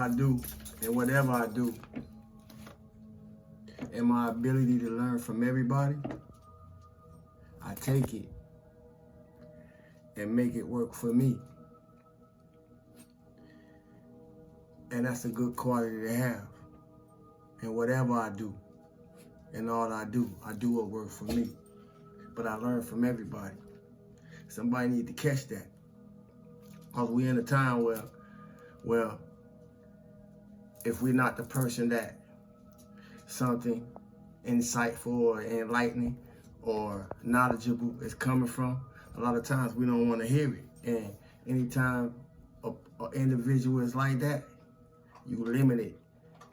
I do and whatever I do, and my ability to learn from everybody, I take it and make it work for me. And that's a good quality to have. And whatever I do and all I do what works for me. But I learn from everybody. Somebody need to catch that. Because we're in a time where, well, if we're not the person that something insightful or enlightening or knowledgeable is coming from, a lot of times we don't want to hear it. And anytime an individual is like that, you limit it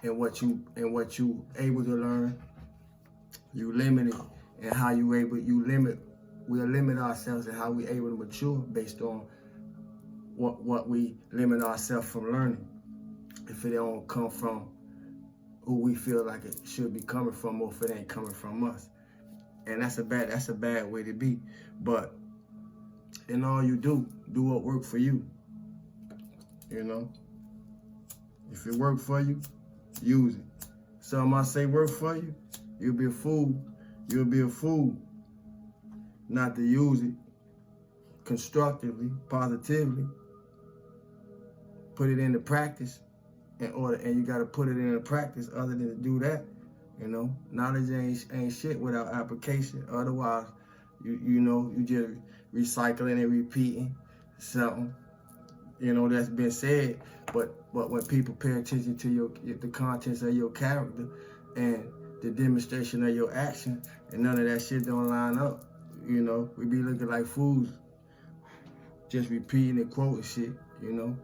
in what you able to learn. You limit it in how we'll limit ourselves in how we able to mature based on what we limit ourselves from learning. If it don't come from who we feel like it should be coming from, or if it ain't coming from us. And that's a bad way to be. But in all you do what works for you. You know? If it works for you, use it. Something I say work for you, you'll be a fool. You'll be a fool not to use it constructively, positively. Put it into practice and you gotta put it into practice other than to do that. You know, knowledge ain't shit without application. Otherwise, you just recycling and repeating something, that's been said. But when people pay attention to the contents of your character and the demonstration of your action, and none of that shit don't line up, we be looking like fools, just repeating and quoting shit, You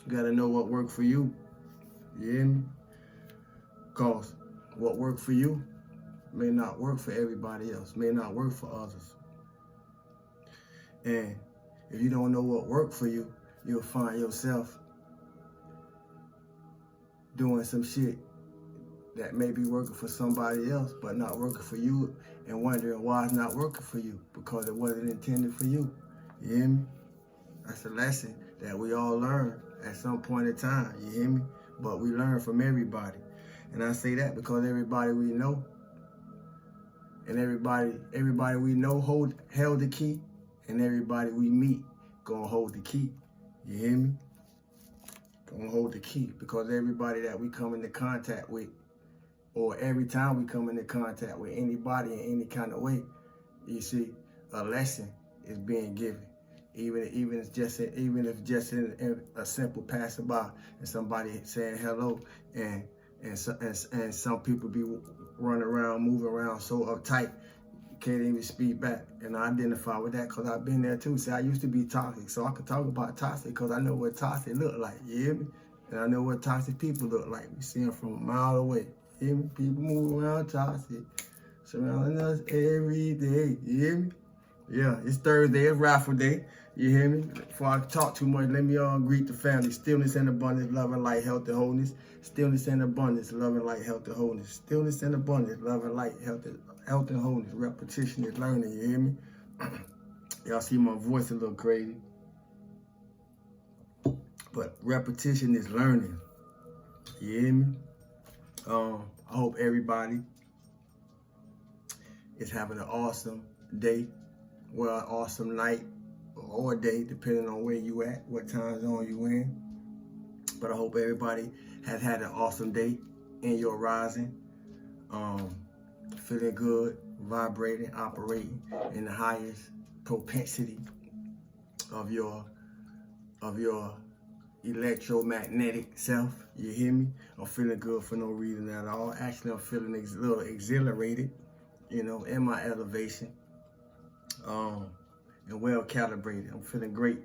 gotta know what worked for you. You hear me? Cause what worked for you may not work for everybody else, may not work for others. And if you don't know what worked for you, you'll find yourself doing some shit that may be working for somebody else, but not working for you, and wondering why it's not working for you, because it wasn't intended for you. You hear me? That's a lesson that we all learn at some point in time, you hear me? But we learn from everybody. And I say that because everybody we know, and everybody we know held the key, and everybody we meet gonna hold the key. You hear me? Gonna hold the key, because everybody that we come into contact with, or every time we come into contact with anybody in any kind of way, you see, a lesson is being given. Even if just in a simple passerby and somebody saying hello, and some people be running around, moving around so uptight, can't even speak back. And I identify with that because I've been there too. See, I used to be toxic, so I could talk about toxic because I know what toxic look like, you hear me? And I know what toxic people look like. We see them from a mile away, you hear me? People move around toxic, surrounding us every day, you hear me? Yeah, it's Thursday, it's Raffle Day, you hear me? Before I talk too much, let me greet the family. Stillness and abundance, love and light, health and wholeness. Stillness and abundance, love and light, health and wholeness. Stillness and abundance, love and light, health and wholeness. Repetition is learning, you hear me? Y'all see my voice a little crazy. But repetition is learning, you hear me? I hope everybody is having an awesome day. Well, an awesome night or day, depending on where you at, what time zone you in. But I hope everybody has had an awesome day in your rising, feeling good, vibrating, operating in the highest propensity of your electromagnetic self. You hear me? I'm feeling good for no reason at all. Actually, I'm feeling a little exhilarated, in my elevation. And well calibrated. I'm feeling great.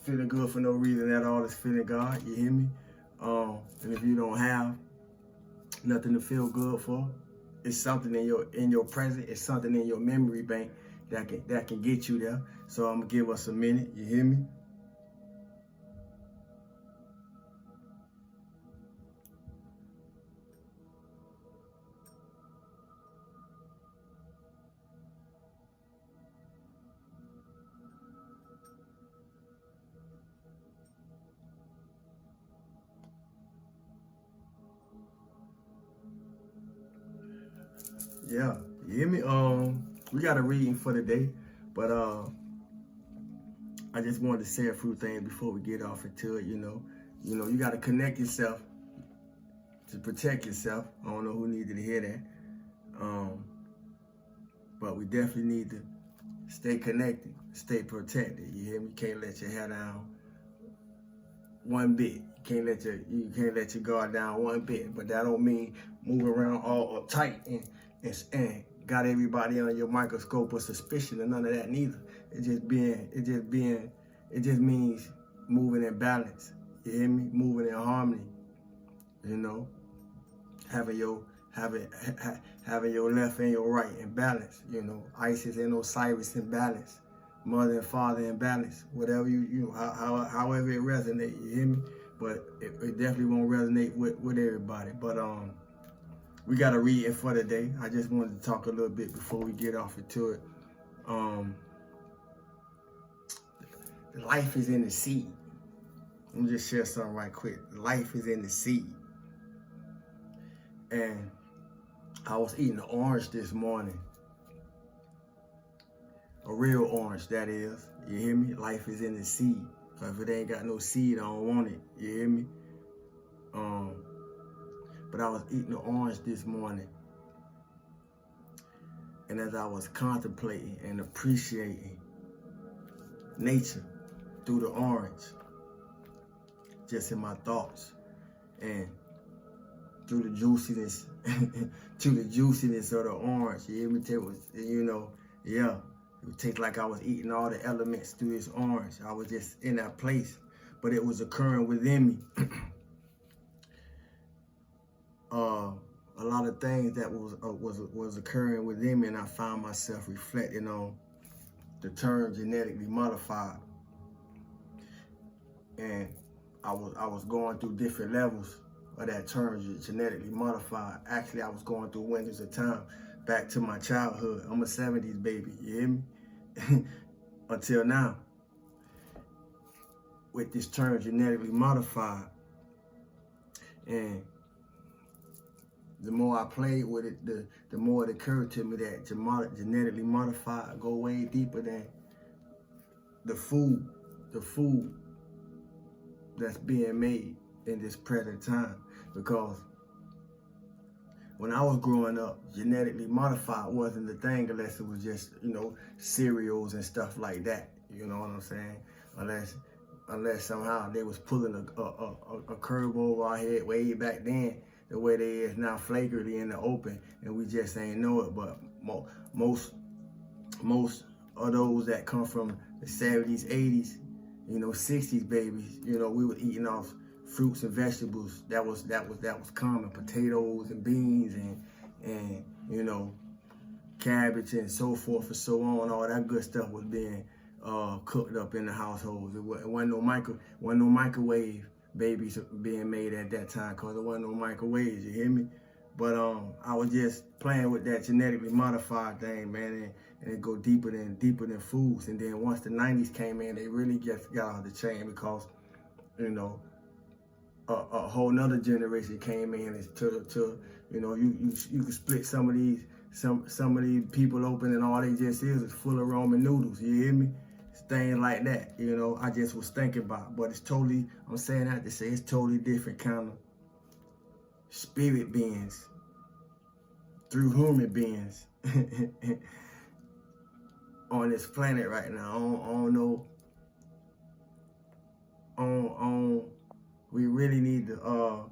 Feeling good for no reason at all. It's feeling God. You hear me? And if you don't have nothing to feel good for, it's something in your present. It's something in your memory bank that can get you there. So I'm gonna give us a minute. You hear me? Yeah, you hear me? We got a reading for the day, but I just wanted to say a few things before we get off into it. You got to connect yourself to protect yourself. I don't know who needed to hear that, but we definitely need to stay connected, stay protected. You hear me? Can't let your hair down one bit. You can't let your guard down one bit. But that don't mean move around all uptight and got everybody under your microscope with suspicion and none of that neither. It just means moving in balance. You hear me? Moving in harmony. Having your left and your right in balance. Isis and Osiris in balance. Mother and father in balance. Whatever however it resonates. You hear me? But it definitely won't resonate with everybody. But we got a reading for the day. I just wanted to talk a little bit before we get off into it. Life is in the seed. Let me just share something right quick. Life is in the seed. And I was eating an orange this morning. A real orange, that is. You hear me? Life is in the seed. If it ain't got no seed, I don't want it. You hear me? But I was eating an orange this morning. And as I was contemplating and appreciating nature through the orange, just in my thoughts, and through the juiciness, to the juiciness of the orange, you hear me? It would taste like I was eating all the elements through this orange. I was just in that place, but it was occurring within me. A lot of things that was occurring within me, and I found myself reflecting on the term genetically modified. And I was going through different levels of that term, genetically modified. Actually, I was going through windows of time back to my childhood. I'm a 70s baby, you hear me? Until now, with this term genetically modified. And the more I played with it, the more it occurred to me that genetically modified go way deeper than the food that's being made in this present time. Because when I was growing up, genetically modified wasn't the thing unless it was just, cereals and stuff like that. You know what I'm saying? Unless somehow they was pulling a curve over our head way back then, the way they is now flagrantly in the open, and we just ain't know it. But most of those that come from the 70s, 80s, 60s babies, we were eating off fruits and vegetables. That was common. Potatoes and beans and cabbage and so forth and so on. All that good stuff was being cooked up in the households. It wasn't no microwave babies being made at that time, because there wasn't no microwaves, you hear me? But I was just playing with that genetically modified thing, man, and it go deeper than foods. And then once the 90s came in, they really just got off the chain, because a whole nother generation came in you can split some of these people open, and all they just is full of ramen noodles, you hear me? Things like that, I just was thinking about. But it's totally, I'm saying that to say it's totally different kind of spirit beings through human beings on this planet right now. I don't know. We really need to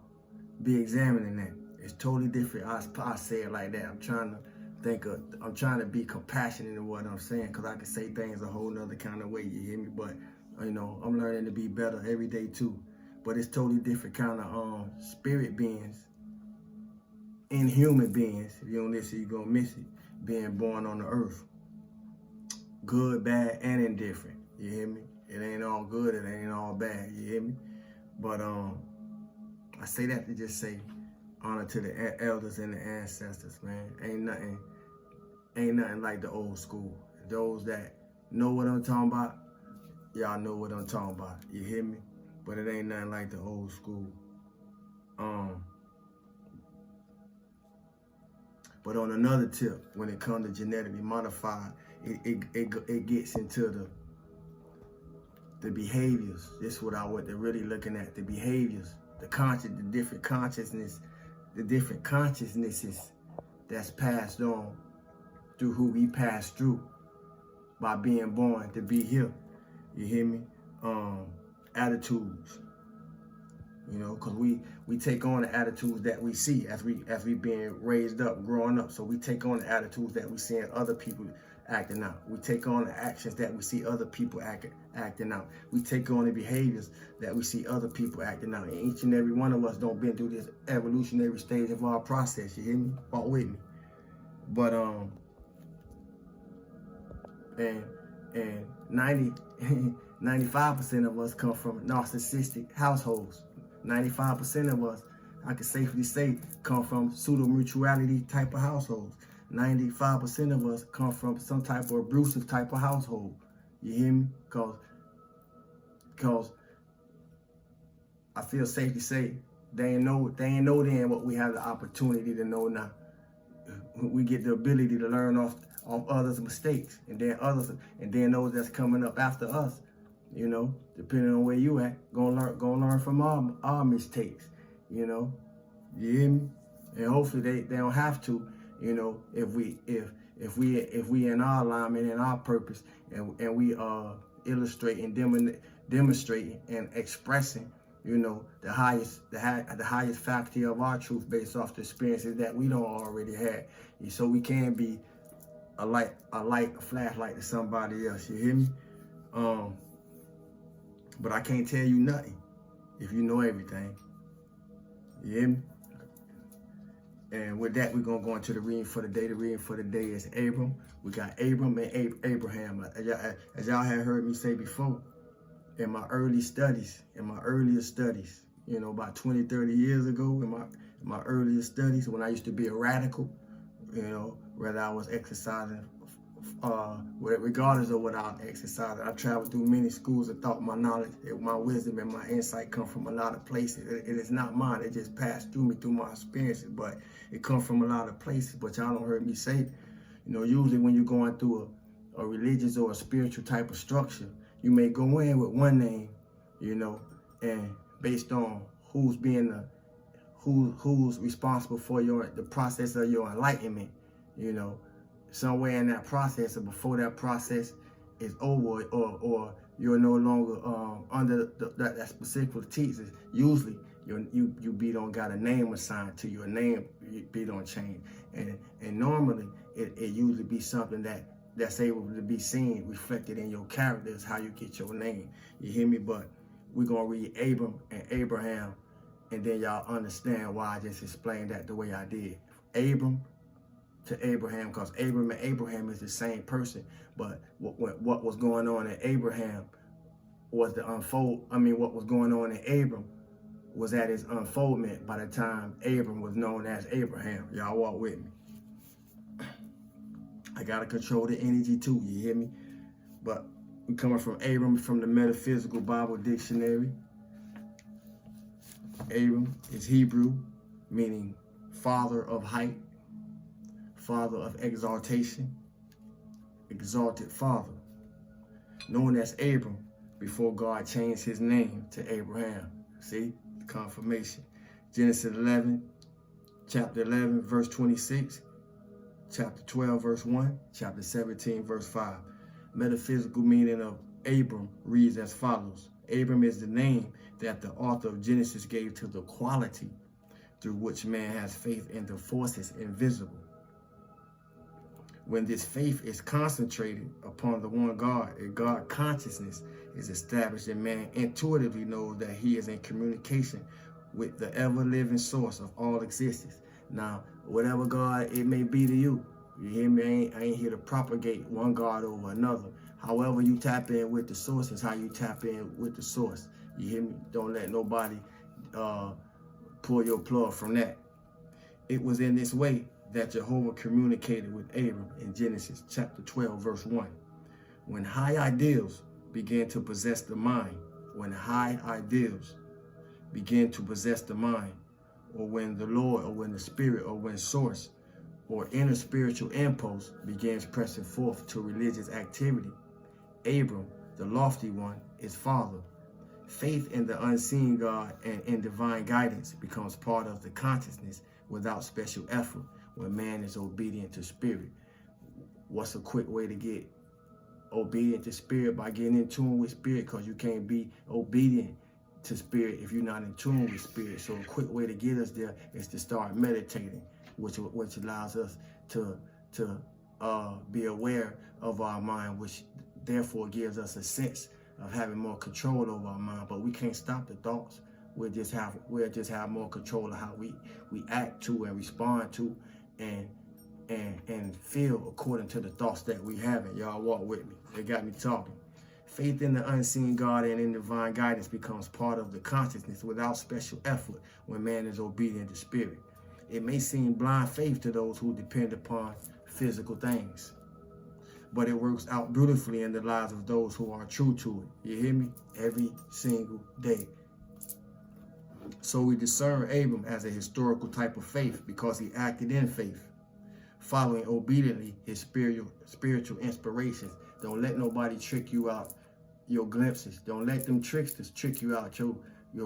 be examining that. It's totally different. I say it like that. I'm trying to be compassionate in what I'm saying, because I can say things a whole nother kind of way, you hear me? But, I'm learning to be better every day too. But it's totally different kind of spirit beings, inhuman beings. If you don't listen, you're going to miss it. Being born on the earth. Good, bad, and indifferent, you hear me? It ain't all good, it ain't all bad, you hear me? But I say that to just say honor to the elders and the ancestors, man. Ain't nothing like the old school. Those that know what I'm talking about, y'all know what I'm talking about. You hear me? But it ain't nothing like the old school. But on another tip, when it comes to genetically modified, it gets into the behaviors. This is what they're really looking at, the behaviors, the different consciousnesses that's passed on through who we passed through by being born to be here. You hear me? Attitudes. You know, because we take on the attitudes that we see as we being raised up, growing up. So we take on the attitudes that we see in other people acting out. We take on the actions that we see other people acting out. We take on the behaviors that we see other people acting out. And each and every one of us don't been through this evolutionary stage of our process. You hear me? Walk with me. But and 95% of us come from narcissistic households. 95% of us, I can safely say, come from pseudo-mutuality type of households. 95% of us come from some type of abusive type of household. You hear me? Because I feel safe to say they ain't know then what we have the opportunity to know now. We get the ability to learn off others' mistakes, and then those that's coming up after us, you know, depending on where you at, gonna learn from our mistakes, you know. You hear me? And hopefully they don't have to, you know, if we in our alignment and our purpose, and we illustrating, demonstrating and expressing, you know, the highest faculty of our truth based off the experiences that we don't already have. So we can be a flashlight to somebody else. You hear me? But I can't tell you nothing if you know everything. You hear me? And with that, we're gonna go into the reading for the day. The reading for the day is Abram. We got Abram and Abraham. As y'all have heard me say before, in my earlier studies, you know, about 20, 30 years ago, in my earlier studies, when I used to be a radical, you know, whether I was exercising, regardless of what I was exercising, I traveled through many schools of thought. My knowledge, my wisdom, and my insight come from a lot of places. It is not mine. It just passed through me through my experiences, but it comes from a lot of places. But y'all don't heard me say, you know, usually when you're going through a religious or a spiritual type of structure, you may go in with one name, you know, and based on who's responsible for the process of your enlightenment, you know, somewhere in that process or before that process is over, or you're no longer under that specific teachers. Usually you be don't got a name assigned to you, a name be don't change, and normally it usually be something that's able to be seen, reflected in your character, is how you get your name. You hear me? But we're gonna read Abram and Abraham, and then y'all understand why I just explained that the way I did. Abram to Abraham, because Abram and Abraham is the same person, but what was going on in Abraham was what was going on in Abram was at its unfoldment by the time Abram was known as Abraham. Y'all walk with me. I gotta control the energy too, you hear me? But we coming from Abram from the Metaphysical Bible Dictionary. Abram is Hebrew, meaning father of height, father of exaltation, exalted father, known as Abram before God changed his name to Abraham. See, confirmation. Genesis 11, chapter 11, verse 26, chapter 12, verse 1, chapter 17, verse 5. Metaphysical meaning of Abram reads as follows. Abram is the name that the author of Genesis gave to the quality through which man has faith in the forces invisible. When this faith is concentrated upon the one God, a God consciousness is established, and man intuitively knows that he is in communication with the ever-living source of all existence. Now, whatever God it may be to you, you hear me? I ain't here to propagate one God over another. However you tap in with the source is how you tap in with the source. You hear me? Don't let nobody pull your plug from that. It was in this way that Jehovah communicated with Abram in Genesis chapter 12, verse 1. When high ideals begin to possess the mind, or when the Lord, or when the Spirit, or when Source, or inner spiritual impulse begins pressing forth to religious activity, Abram, the lofty one, is father. Faith in the unseen God and in divine guidance becomes part of the consciousness without special effort when man is obedient to spirit. What's a quick way to get obedient to spirit? By getting in tune with spirit, because you can't be obedient to spirit if you're not in tune with spirit. So a quick way to get us there is to start meditating, which allows us to be aware of our mind, which therefore gives us a sense of having more control over our mind. But we can't stop the thoughts. We'll just have more control of how we act to and respond to and feel according to the thoughts that we have. And y'all walk with me. They got me talking. Faith in the unseen God and in divine guidance becomes part of the consciousness without special effort when man is obedient to spirit. It may seem blind faith to those who depend upon physical things, but it works out beautifully in the lives of those who are true to it. You hear me? Every single day. So we discern Abram as a historical type of faith because he acted in faith, following obediently his spiritual inspirations. Don't let nobody trick you out your glimpses. Don't let them tricksters trick you out your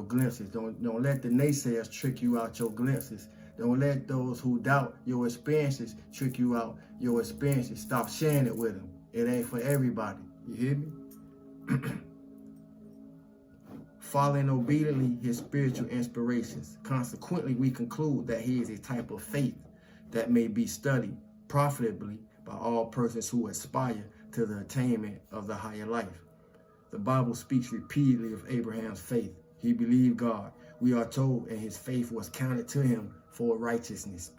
glimpses. Don't let the naysayers trick you out your glimpses. Don't let those who doubt your experiences trick you out your experiences. Stop sharing it with them. It ain't for everybody. You hear me? Following obediently his spiritual inspirations. Consequently, we conclude that he is a type of faith that may be studied profitably by all persons who aspire to the attainment of the higher life. The Bible speaks repeatedly of Abraham's faith. He believed God. We are told, and his faith was counted to him for righteousness.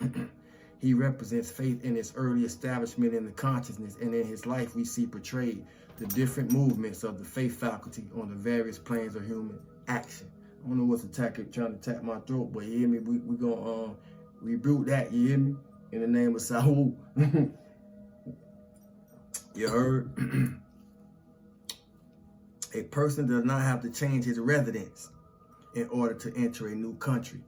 He represents faith in its early establishment in the consciousness, and in his life we see portrayed the different movements of the faith faculty on the various planes of human action. I don't know what's trying to tap my throat, but you hear me? We're going to rebuke that, you hear me? In the name of Saiwoo. You heard? A person does not have to change his residence in order to enter a new country.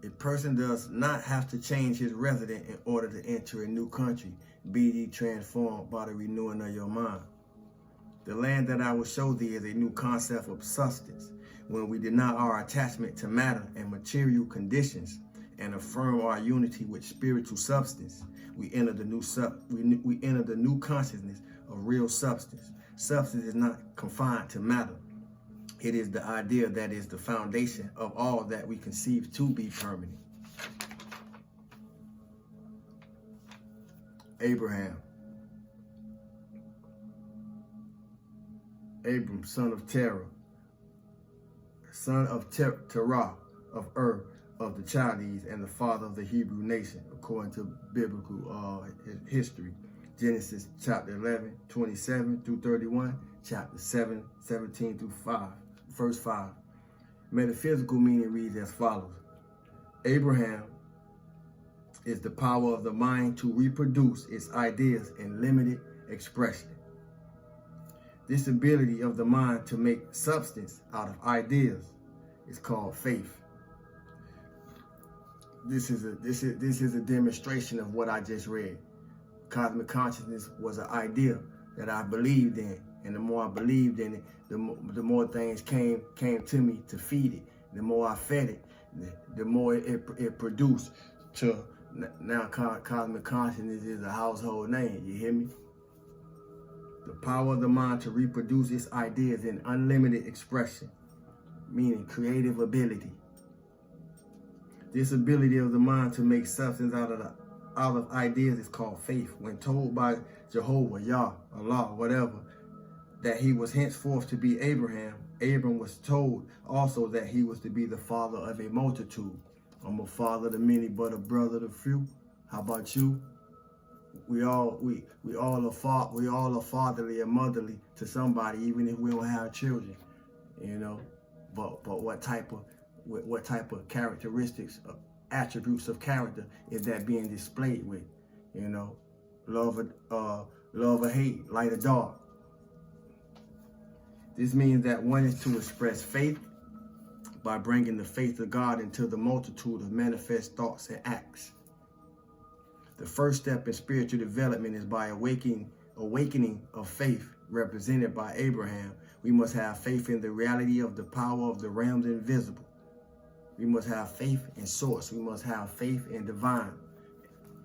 A person does not have to change his residence in order to enter a new country. Be ye transformed by the renewing of your mind. The land that I will show thee is a new concept of substance. When we deny our attachment to matter and material conditions and affirm our unity with spiritual substance, we enter the new consciousness of real substance. Substance is not confined to matter. It is the idea that is the foundation of all that we conceive to be permanent. Abram, son of Terah, son of Terah, of of the Chaldees, and the father of the Hebrew nation, according to biblical history. Genesis chapter 11, 27 through 31, chapter 7, 17 through 5, verse 5. Metaphysical meaning reads as follows. Abraham is the power of the mind to reproduce its ideas in limited expression. This ability of the mind to make substance out of ideas is called faith. This is a demonstration of what I just read. Cosmic consciousness was an idea that I believed in, and the more I believed in it, the more things came to me to feed it. The more I fed it, the more it produced. To now, cosmic consciousness is a household name. You hear me? The power of the mind to reproduce its ideas in unlimited expression, meaning creative ability. This ability of the mind to make substance out of ideas is called faith. When told by Jehovah, Yah, Allah, whatever, that he was henceforth to be Abraham, Abram was told also that he was to be the father of a multitude. I'm a father to many, but a brother to few. How about you? We all are fatherly and motherly to somebody, even if we don't have children, you know. But what type of characteristics, attributes of character is that being displayed with? You know, love or hate, light or dark. This means that one is to express faith, by bringing the faith of God into the multitude of manifest thoughts and acts. The first step in spiritual development is by awakening of faith, represented by Abraham. We must have faith in the reality of the power of the realms invisible. We must have faith in source. We must have faith in divine,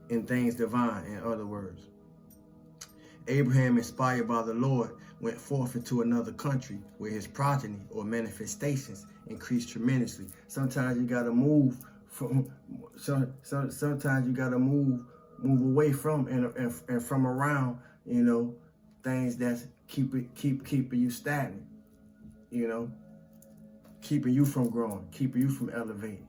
in things divine, in other words. Abraham, inspired by the Lord, went forth into another country where his progeny or manifestations increased tremendously. Sometimes you gotta move from. Sometimes you gotta move away from and from around. You know, things that keeping you stagnant. You know, keeping you from growing, keeping you from elevating.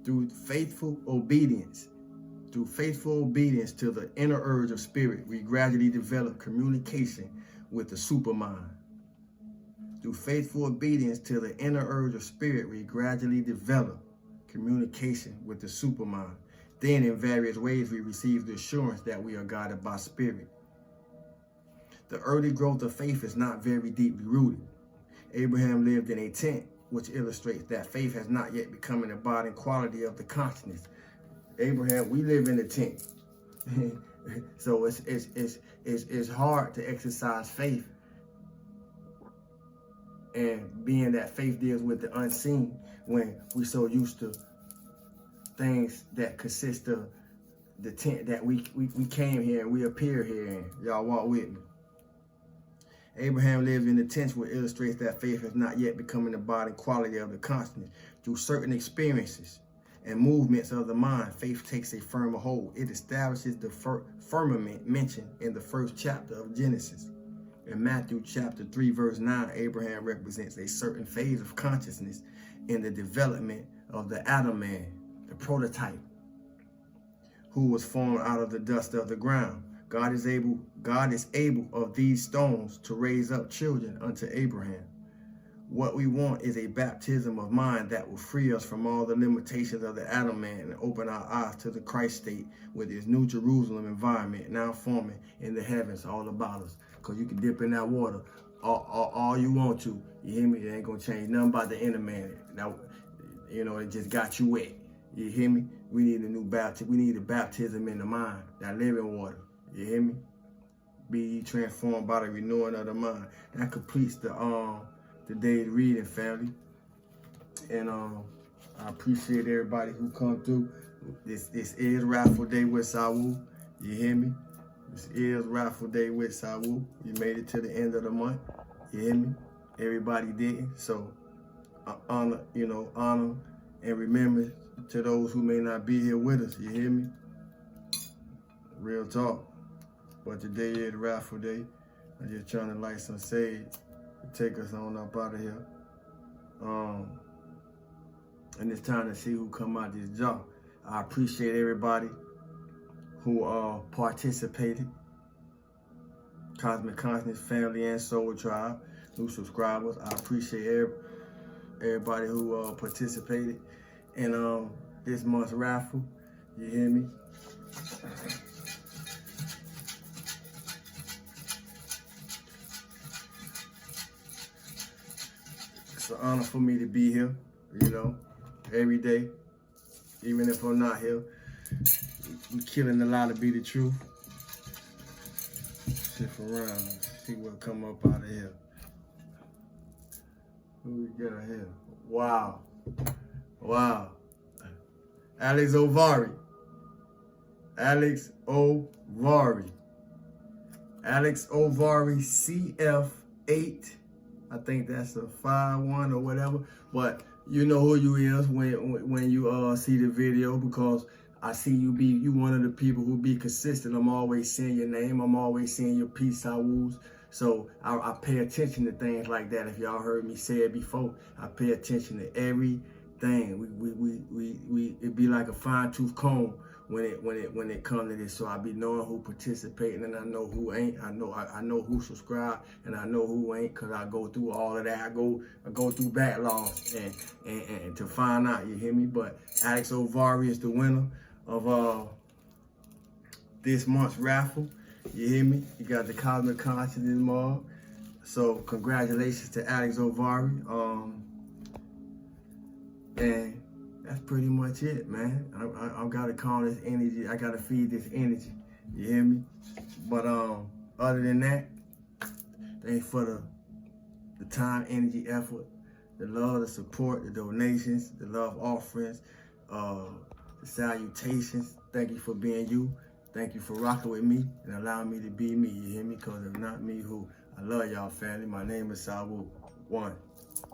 Through faithful obedience to the inner urge of spirit, we gradually develop communication with the supermind. Through faithful obedience to the inner urge of spirit, we gradually develop communication with the supermind. Then in various ways, we receive the assurance that we are guided by spirit. The early growth of faith is not very deeply rooted. Abraham lived in a tent, which illustrates that faith has not yet become an embodied quality of the consciousness. Abraham, we live in a tent. So it's hard to exercise faith. And being that faith deals with the unseen, when we're so used to things that consist of the tent that we came here and we appear here in. Y'all walk with me. Abraham lived in the tent, which illustrates that faith has not yet become an embodied quality of the consciousness. Through certain experiences and movements of the mind, faith takes a firmer hold. It establishes the firmament mentioned in the first chapter of Genesis. In Matthew chapter 3, verse 9, Abraham represents a certain phase of consciousness in the development of the Adam man, the prototype, who was formed out of the dust of the ground. God is able of these stones to raise up children unto Abraham. What we want is a baptism of mind that will free us from all the limitations of the Adam man and open our eyes to the Christ state with his new Jerusalem environment now forming in the heavens all about us. Because you can dip in that water all you want to. You hear me? It ain't going to change nothing about the inner man. Now, you know, it just got you wet. You hear me? We need a new baptism. We need a baptism in the mind, that living water. You hear me? Be ye transformed by the renewing of the mind. That completes the day's reading, family. And I appreciate everybody who come through. This is Raffle Day with Saiwoo. You hear me? This is Raffle Day with Saiwoo. You made it to the end of the month. You hear me? Everybody didn't. So honor and remember to those who may not be here with us. You hear me? Real talk. But today is Raffle Day. I'm just trying to light some sage to take us on up out of here. And it's time to see who come out this job. I appreciate everybody who participated. Cosmic Consciousness family and Soul Tribe, new subscribers. I appreciate everybody who participated in this month's raffle. You hear me? It's an honor for me to be here, you know, every day. Even if I'm not here, I'm killing a lot to be the truth. Shift around, see what come up out of here. Who we got here? Wow. Alex Ovari. Alex Ovari CF8. I think that's a 5-1 or whatever. But you know who you is when you see the video, because I see you one of the people who be consistent. I'm always seeing your name. I'm always seeing your peace, Saiwoos. So I pay attention to things like that. If y'all heard me say it before, I pay attention to everything. It be like a fine-tooth comb when it comes to this. So I be knowing who participating and I know who ain't. I know who subscribe and I know who ain't, because I go through all of that. I go through backlogs and to find out, you hear me? But Alex Ovari is the winner of this month's raffle. You hear me? You got the Cosmic Consciousness mug. So congratulations to Alex Ovari. And that's pretty much it, man. I gotta calm this energy. I gotta feed this energy. You hear me? But other than that, thanks for the time, energy, effort, the love, the support, the donations, the love offerings, the salutations. Thank you for being you. Thank you for rocking with me and allowing me to be me. You hear me? Because if not me, who? I love y'all, family. My name is Saiwoo. One.